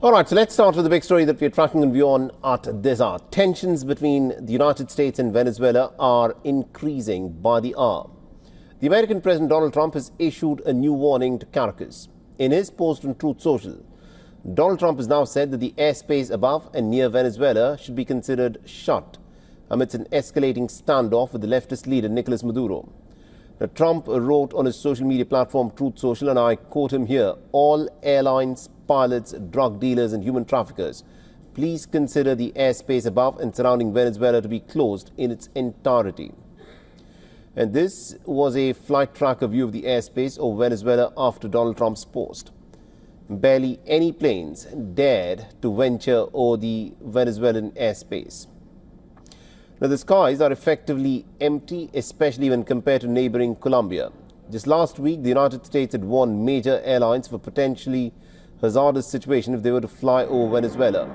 All right, so let's start with the big story that we're tracking on WION at this hour. Tensions between the United States and Venezuela are increasing by the hour. The American President Donald Trump has issued a new warning to Caracas. In his post on Truth Social, Donald Trump has now said that the airspace above and near Venezuela should be considered shut amidst an escalating standoff with the leftist leader Nicolas Maduro. Now, Trump wrote on his social media platform Truth Social, and I quote him here, "All airlines, pilots, drug dealers and human traffickers, please consider the airspace above and surrounding Venezuela to be closed in its entirety." And this was a flight tracker view of the airspace over Venezuela after Donald Trump's post. Barely any planes dared to venture over the Venezuelan airspace. Now, the skies are effectively empty, especially when compared to neighboring Colombia. Just last week, the United States had warned major airlines of a potentially hazardous situation if they were to fly over Venezuela.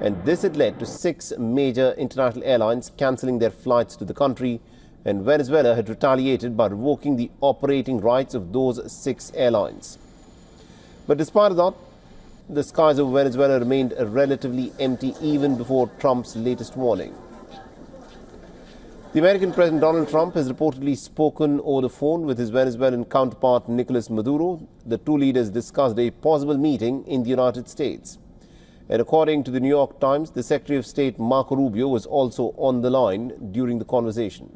And this had led to 6 major international airlines cancelling their flights to the country, and Venezuela had retaliated by revoking the operating rights of those 6 airlines. But despite that, the skies over Venezuela remained relatively empty even before Trump's latest warning. The American President Donald Trump has reportedly spoken over the phone with his Venezuelan counterpart Nicolas Maduro. The two leaders discussed a possible meeting in the United States. And according to the New York Times, the Secretary of State Marco Rubio was also on the line during the conversation.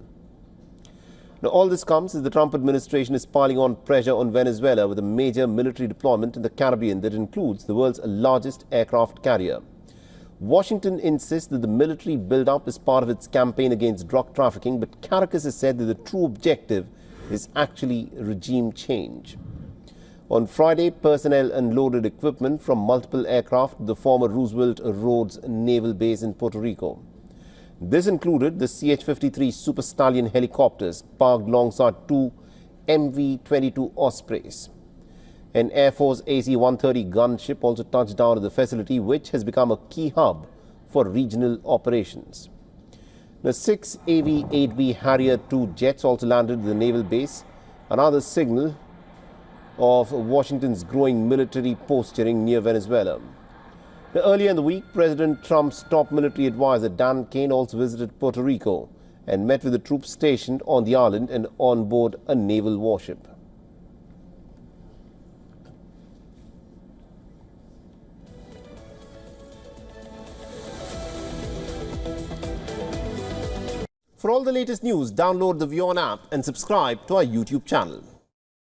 Now, all this comes as the Trump administration is piling on pressure on Venezuela with a major military deployment in the Caribbean that includes the world's largest aircraft carrier. Washington insists that the military build-up is part of its campaign against drug trafficking, but Caracas has said that the true objective is actually regime change. On Friday, personnel unloaded equipment from multiple aircraft at the former Roosevelt Roads Naval Base in Puerto Rico. This included the CH-53 Super Stallion helicopters parked alongside 2 MV-22 Ospreys. An Air Force AC-130 gunship also touched down at the facility, which has become a key hub for regional operations. The 6 AV-8B Harrier II jets also landed at the naval base, another signal of Washington's growing military posturing near Venezuela. Now, earlier in the week, President Trump's top military advisor Dan Kane also visited Puerto Rico and met with the troops stationed on the island and on board a naval warship. For all the latest news, download the WION app and subscribe to our YouTube channel.